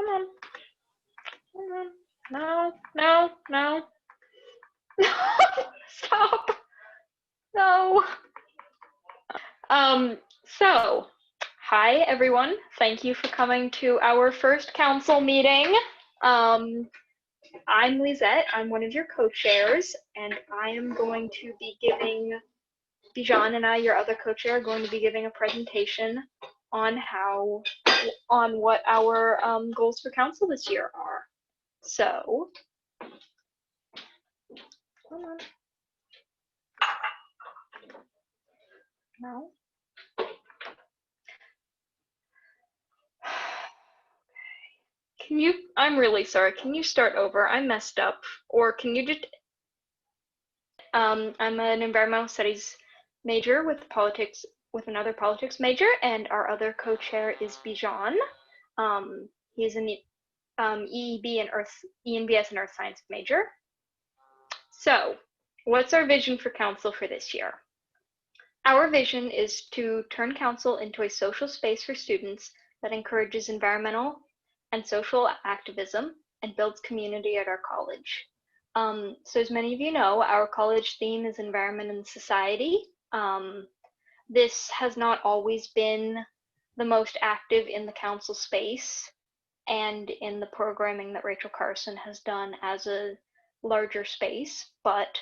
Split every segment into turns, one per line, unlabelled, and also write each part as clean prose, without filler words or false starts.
Come on. Come on. No, no, no. Stop. No. So, hi everyone. Thank you for coming to our first council meeting. I'm Lisette. I'm one of your co-chairs, and I am going to be giving, Bijan and I, your other co-chair, are going to be giving a presentation on what our goals for council this year are. So, come on. No. I'm really sorry, can you start over? I messed up. Or can you just, I'm an environmental studies major with another politics major, and our other co-chair is Bijan. He's an EEB and ENBS and Earth Science major. So, what's our vision for council for this year? Our vision is to turn council into a social space for students that encourages environmental and social activism and builds community at our college. So as many of you know, our college theme is environment and society. This has not always been the most active in the council space and in the programming that Rachel Carson has done as a larger space, but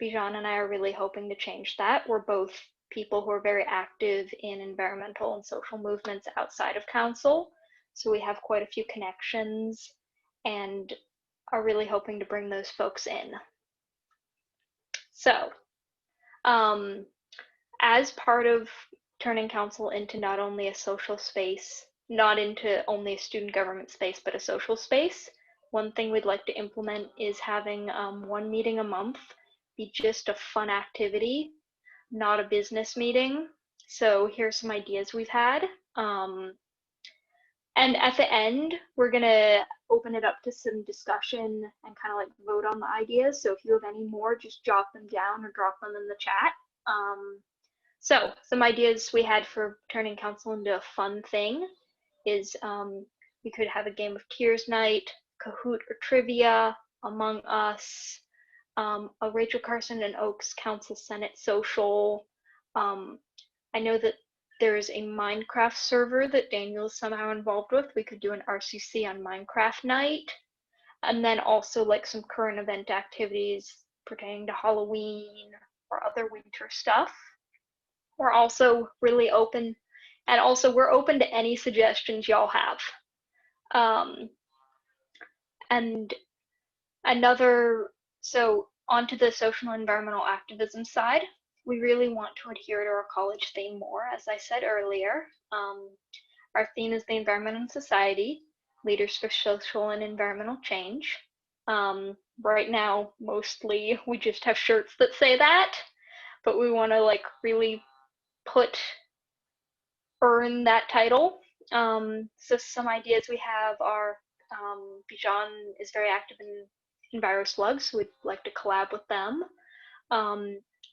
Bijan and I are really hoping to change that. We're both people who are very active in environmental and social movements outside of council, so we have quite a few connections and are really hoping to bring those folks in. So, as part of turning council into not only a social space, not into only a student government space, but a social space, one thing we'd like to implement is having one meeting a month be just a fun activity, not a business meeting. So here's some ideas we've had. And at the end, we're gonna open it up to some discussion and kind of like vote on the ideas. So if you have any more, just jot them down or drop them in the chat. So some ideas we had for turning council into a fun thing is we could have a game of Tears night, Kahoot or trivia, Among Us, a Rachel Carson and Oaks Council Senate social. I know that there's a Minecraft server that Daniel is somehow involved with. We could do an RCC on Minecraft night. And then also like some current event activities pertaining to Halloween or other winter stuff. We're also really open, and also we're open to any suggestions y'all have. And so onto the social and environmental activism side, we really want to adhere to our college theme more, as I said earlier. Our theme is the environment and society, leaders for social and environmental change. Right now, mostly we just have shirts that say that, but we want to like really earn that title. So some ideas we have are, Bijan is very active in EnviroSlugs, so we'd like to collab with them.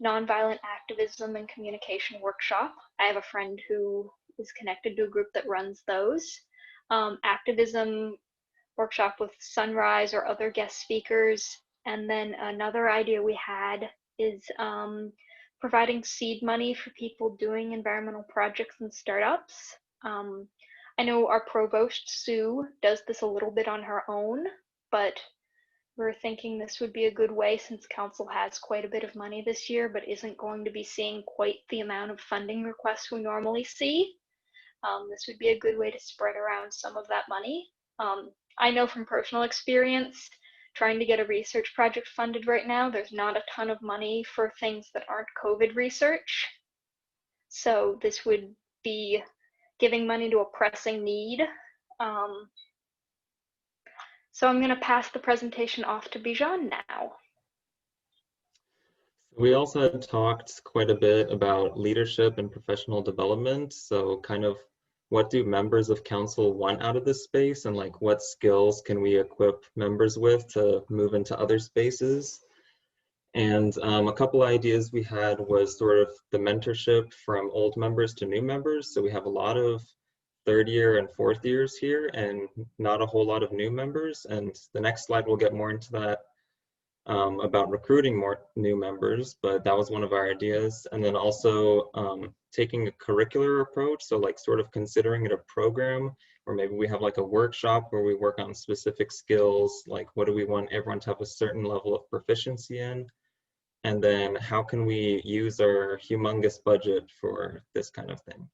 Nonviolent activism and communication workshop. I have a friend who is connected to a group that runs those. Activism workshop with Sunrise or other guest speakers. And then another idea we had is providing seed money for people doing environmental projects and startups. I know our provost, Sue, does this a little bit on her own, but we're thinking this would be a good way since council has quite a bit of money this year, but isn't going to be seeing quite the amount of funding requests we normally see. This would be a good way to spread around some of that money. I know from personal experience, trying to get a research project funded right now, there's not a ton of money for things that aren't COVID research. So this would be giving money to a pressing need. So I'm going to pass the presentation off to Bijan now.
We also had talked quite a bit about leadership and professional development. So kind of what do members of council want out of this space, and like what skills can we equip members with to move into other spaces? And a couple ideas we had was sort of the mentorship from old members to new members. So we have a lot of third year and fourth years here and not a whole lot of new members. And the next slide will get more into that about recruiting more new members, but that was one of our ideas. And then also taking a curricular approach, so like sort of considering it a program, or maybe we have like a workshop where we work on specific skills, like what do we want everyone to have a certain level of proficiency in, and then how can we use our humongous budget for this kind of thing.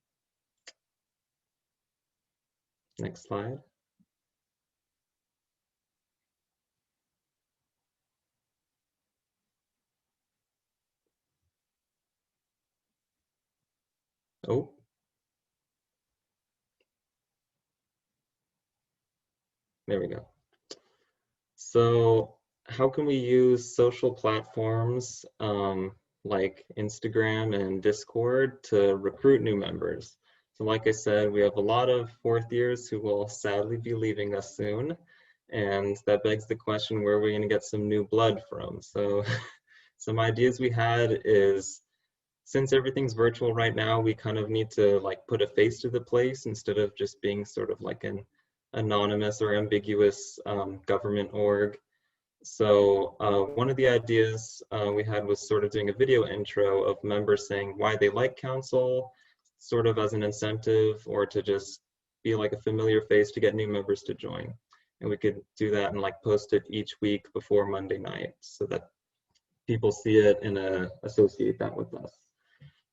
Next slide. Oh. There we go. So how can we use social platforms like Instagram and Discord to recruit new members? So like I said, we have a lot of fourth years who will sadly be leaving us soon. And that begs the question, where are we going to get some new blood from? So some ideas we had is, since everything's virtual right now, we kind of need to like put a face to the place instead of just being sort of like an anonymous or ambiguous government org. So one of the ideas we had was sort of doing a video intro of members saying why they like council, sort of as an incentive, or to just be like a familiar face to get new members to join. And we could do that and like post it each week before Monday night so that people see it and associate that with us.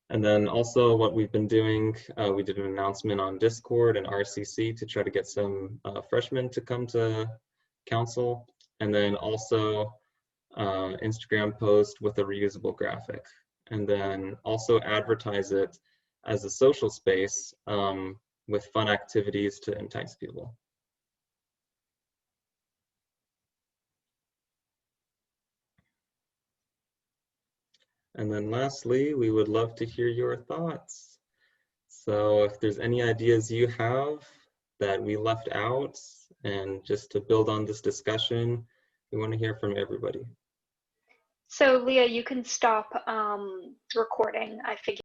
And then also what we've been doing, we did an announcement on Discord and RCC to try to get some freshmen to come to council. And then also Instagram post with a reusable graphic. And then also advertise it as a social space with fun activities to entice people. And then lastly, we would love to hear your thoughts. So if there's any ideas you have that we left out, and just to build on this discussion, we want to hear from everybody.
So Leah, you can stop recording. I figured